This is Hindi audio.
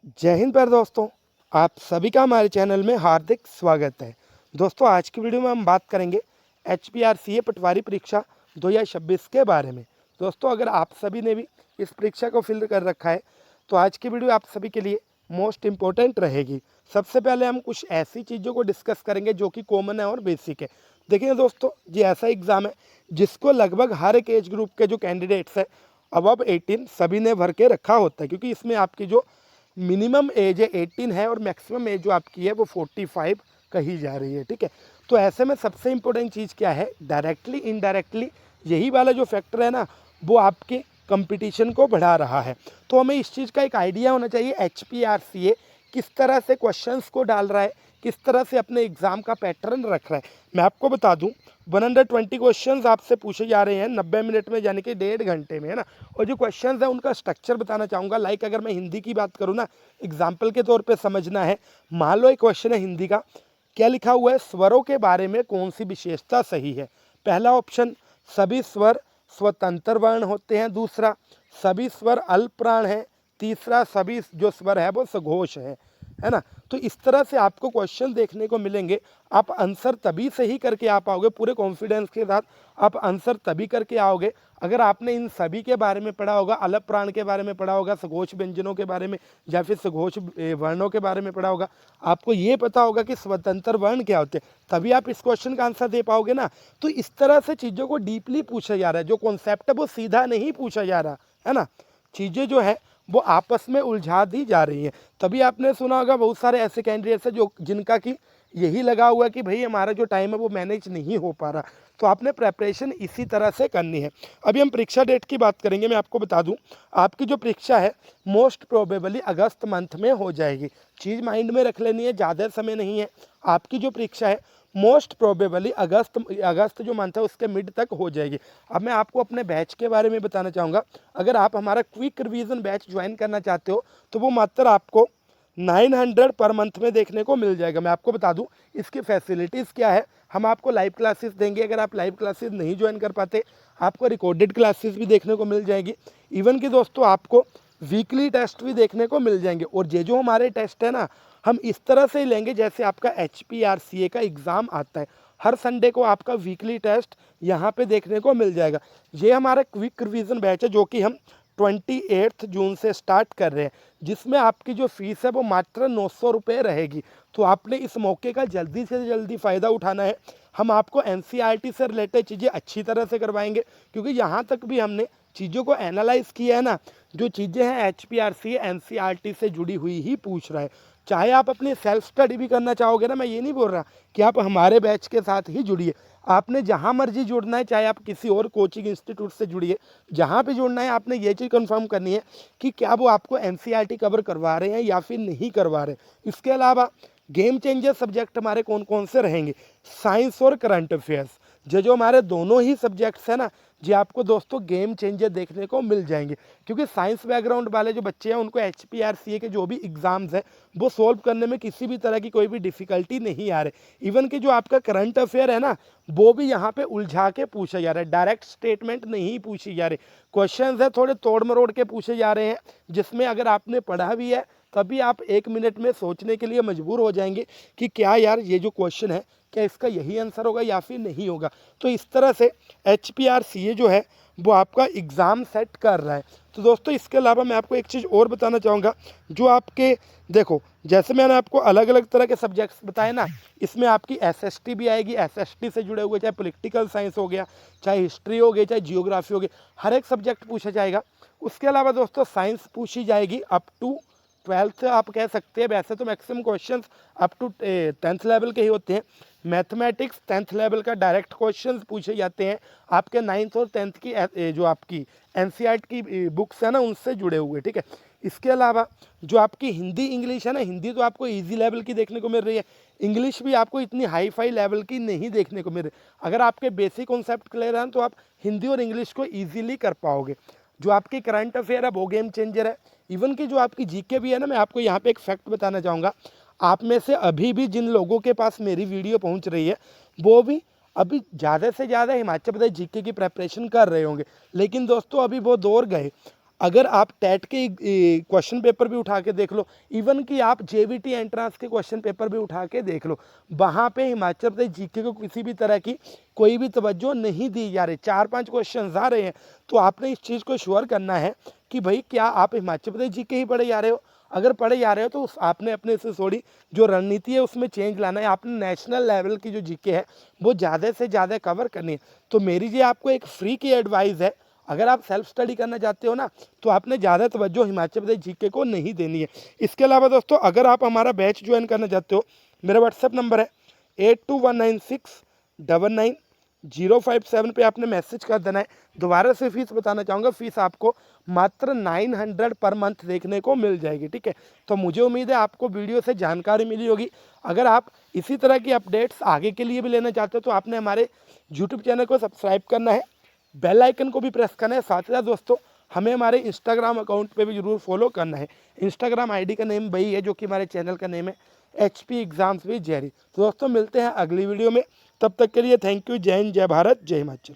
जय हिंद प्यारे दोस्तों। आप सभी का हमारे चैनल में हार्दिक स्वागत है। दोस्तों आज की वीडियो में हम बात करेंगे HPRCA पटवारी परीक्षा 2026 के बारे में। दोस्तों अगर आप सभी ने भी इस परीक्षा को फिल कर रखा है तो आज की वीडियो आप सभी के लिए मोस्ट इम्पोर्टेंट रहेगी। सबसे पहले हम कुछ ऐसी चीज़ों को डिस्कस करेंगे जो कि कॉमन है और बेसिक है। देखिए दोस्तों, ये ऐसा एग्ज़ाम है जिसको लगभग हर एक एज ग्रुप के जो कैंडिडेट्स हैं अबव 18 सभी ने भर के रखा होता है, क्योंकि इसमें आपकी जो मिनिमम एज है 18 है और मैक्सिमम एज जो आपकी है वो 45 कही जा रही है। ठीक है, तो ऐसे में सबसे इम्पोर्टेंट चीज़ क्या है, डायरेक्टली इनडायरेक्टली यही वाला जो फैक्टर है ना वो आपके कंपटीशन को बढ़ा रहा है। तो हमें इस चीज़ का एक आइडिया होना चाहिए HPRCA किस तरह से क्वेश्चंस को डाल रहा है, किस तरह से अपने एग्ज़ाम का पैटर्न रख रहा है। मैं आपको बता दूं 120 क्वेश्चंस आपसे पूछे जा रहे हैं 90 मिनट में, यानी कि 1.5 घंटे में, है ना। और जो क्वेश्चंस हैं उनका स्ट्रक्चर बताना चाहूँगा। लाइक अगर मैं हिंदी की बात करूँ ना, एग्जाम्पल के तौर पे समझना है। मान लो एक क्वेश्चन है हिंदी का, क्या लिखा हुआ है, स्वरों के बारे में कौन सी विशेषता सही है। पहला ऑप्शन, सभी स्वर स्वतंत्र वर्ण होते हैं। दूसरा, सभी स्वर अल्प प्राण है। तीसरा, सभी जो स्वर है वो सघोष है ना। तो इस तरह से आपको क्वेश्चन देखने को मिलेंगे। आप आंसर तभी सही करके आ पाओगे, पूरे कॉन्फिडेंस के साथ आप आंसर तभी करके आओगे अगर आपने इन सभी के बारे में पढ़ा होगा, अल्प प्राण के बारे में पढ़ा होगा, सघोष व्यंजनों के बारे में या फिर सघोष वर्णों के बारे में पढ़ा होगा। आपको ये पता होगा कि स्वतंत्र वर्ण क्या होते हैं, तभी आप इस क्वेश्चन का आंसर दे पाओगे ना। तो इस तरह से चीज़ों को डीपली पूछा जा रहा है। जो कॉन्सेप्ट है वो सीधा नहीं पूछा जा रहा है ना। चीज़ें जो है वो आपस में उलझा दी जा रही हैं। तभी आपने सुना होगा बहुत सारे ऐसे कैंडिडेट्स हैं जो जिनका कि यही लगा हुआ है कि भाई हमारा जो टाइम है वो मैनेज नहीं हो पा रहा। तो आपने प्रेपरेशन इसी तरह से करनी है। अभी हम परीक्षा डेट की बात करेंगे। मैं आपको बता दूं, आपकी जो परीक्षा है मोस्ट प्रोबेबली अगस्त मंथ में हो जाएगी। चीज़ माइंड में रख लेनी है, ज़्यादा समय नहीं है। आपकी जो परीक्षा है मोस्ट प्रोबेबली अगस्त जो मंथ है उसके मिड तक हो जाएगी। अब मैं आपको अपने बैच के बारे में बताना चाहूँगा। अगर आप हमारा क्विक रिवीजन बैच ज्वाइन करना चाहते हो तो वो मात्र आपको 900 पर मंथ में देखने को मिल जाएगा। मैं आपको बता दूं इसकी फैसिलिटीज़ क्या है। हम आपको लाइव क्लासेस देंगे। अगर आप लाइव क्लासेस नहीं ज्वाइन कर पाते, आपको रिकॉर्डेड क्लासेस भी देखने को मिल जाएगी। इवन कि दोस्तों आपको वीकली टेस्ट भी देखने को मिल जाएंगे। और ये जो हमारे टेस्ट है ना, हम इस तरह से ही लेंगे जैसे आपका HPRCA का एग्ज़ाम आता है। हर संडे को आपका वीकली टेस्ट यहाँ पे देखने को मिल जाएगा। ये हमारा क्विक रिवीजन बैच है जो कि हम 28 जून से स्टार्ट कर रहे हैं, जिसमें आपकी जो फीस है वो मात्र 900 रुपये रहेगी। तो आपने इस मौके का जल्दी से जल्दी फ़ायदा उठाना है। हम आपको NCERT से रिलेटेड चीज़ें अच्छी तरह से करवाएंगे, क्योंकि यहाँ तक भी हमने चीज़ों को एनालाइज़ किया है ना। जो चीज़ें हैं HPRCA NCERT से जुड़ी हुई ही पूछ रहा है। चाहे आप अपनी सेल्फ स्टडी भी करना चाहोगे ना, मैं ये नहीं बोल रहा कि आप हमारे बैच के साथ ही जुड़िए। आपने जहाँ मर्जी जुड़ना है, चाहे आप किसी और कोचिंग इंस्टीट्यूट से जुड़िए, जहाँ पे जुड़ना है आपने ये चीज़ कंफर्म करनी है कि क्या वो आपको NCERT कवर करवा रहे हैं या फिर नहीं करवा रहे। इसके अलावा गेम चेंजर सब्जेक्ट हमारे कौन कौन से रहेंगे, साइंस और करंट अफेयर्स। जो हमारे दोनों ही सब्जेक्ट्स हैं ना, जी आपको दोस्तों गेम चेंजर देखने को मिल जाएंगे। क्योंकि साइंस बैकग्राउंड वाले जो बच्चे हैं उनको HPRCA के जो भी एग्ज़ाम्स हैं वो सोल्व करने में किसी भी तरह की कोई भी डिफ़िकल्टी नहीं आ रही। इवन कि जो आपका करंट अफेयर है ना, वो भी यहाँ पे उलझा के पूछा जा रहा है। डायरेक्ट स्टेटमेंट नहीं पूछी जा रही, क्वेश्चंस है थोड़े तोड़ मरोड़ के पूछे जा रहे हैं, जिसमें अगर आपने पढ़ा भी है तभी आप 1 मिनट में सोचने के लिए मजबूर हो जाएंगे कि क्या यार ये जो क्वेश्चन है क्या इसका यही आंसर होगा या फिर नहीं होगा। तो इस तरह से HPRCA जो है वो आपका एग्ज़ाम सेट कर रहा है। तो दोस्तों इसके अलावा मैं आपको एक चीज़ और बताना चाहूँगा। जो आपके देखो, जैसे मैंने आपको अलग अलग तरह के सब्जेक्ट्स बताए ना, इसमें आपकी SST भी आएगी। SST से जुड़े हुए चाहे पॉलिटिकल साइंस हो गया, चाहे हिस्ट्री हो गई, चाहे जियोग्राफी हो गई, हर एक सब्जेक्ट पूछा जाएगा। उसके अलावा दोस्तों साइंस पूछी जाएगी अप टू 12th आप कह सकते हैं। वैसे तो maximum questions up to 10th level के ही होते हैं। मैथमेटिक्स 10th लेवल का डायरेक्ट क्वेश्चंस पूछे जाते हैं आपके 9th और 10th की जो आपकी NCERT की बुक्स है ना उनसे जुड़े हुए। ठीक है, इसके अलावा जो आपकी हिंदी इंग्लिश है ना, हिंदी तो आपको ईजी लेवल की देखने को मिल रही है। इंग्लिश भी आपको इतनी हाई फाई लेवल की नहीं देखने को मिल रही। अगर आपके बेसिक कॉन्सेप्ट क्लियर हैं तो आप हिंदी और इंग्लिश को ईजिली कर पाओगे। जो आपकी करंट अफेयर है वो गेम चेंजर है। इवन की जो आपकी GK भी है ना, मैं आपको यहाँ पे एक फैक्ट बताना चाहूँगा। आप में से अभी भी जिन लोगों के पास मेरी वीडियो पहुँच रही है वो भी अभी ज़्यादा से ज़्यादा हिमाचल प्रदेश GK की प्रेपरेशन कर रहे होंगे। लेकिन दोस्तों अभी वो दौर गए। अगर आप टेट के क्वेश्चन पेपर भी उठा के देख लो, इवन कि आप जेवीटी एंट्रांस के क्वेश्चन पेपर भी उठा के देख लो, वहाँ पे हिमाचल प्रदेश जीके को किसी भी तरह की कोई भी तवज्जो नहीं दी जा रही। 4-5 क्वेश्चन आ रहे हैं, तो आपने इस चीज़ को श्योर करना है कि भाई क्या आप हिमाचल प्रदेश जीके ही पढ़े जा रहे हो। अगर पढ़े जा रहे हो तो आपने अपने से थोड़ी जो रणनीति है उसमें चेंज लाना है। आपने नेशनल लेवल की जो जीके है वो ज़्यादा से ज़्यादा कवर करनी है। तो मेरी ये आपको एक फ्री की एडवाइस है, अगर आप सेल्फ स्टडी करना चाहते हो ना, तो आपने ज़्यादा तवज्जो हिमाचल प्रदेश जीके को नहीं देनी है। इसके अलावा दोस्तों, अगर आप हमारा बैच ज्वाइन करना चाहते हो, मेरा व्हाट्सएप नंबर है 8219699057 पे आपने मैसेज कर देना है। दोबारा से फीस बताना चाहूँगा, फीस आपको मात्र 900 पर मंथ देखने को मिल जाएगी, ठीक है। तो मुझे उम्मीद है आपको वीडियो से जानकारी मिली होगी। अगर आप इसी तरह की अपडेट्स आगे के लिए भी लेना चाहते हो तो आपने हमारे यूट्यूब चैनल को सब्सक्राइब करना है, बेल आइकन को भी प्रेस करना है। साथ ही साथ दोस्तों, हमें हमारे इंस्टाग्राम अकाउंट पे भी जरूर फॉलो करना है। इंस्टाग्राम आईडी का नेम वही है जो कि हमारे चैनल का नेम है, HP एग्जाम्स विद जेरी। तो दोस्तों, मिलते हैं अगली वीडियो में, तब तक के लिए थैंक यू। जय हिंद, जय भारत, जय हिमाचल।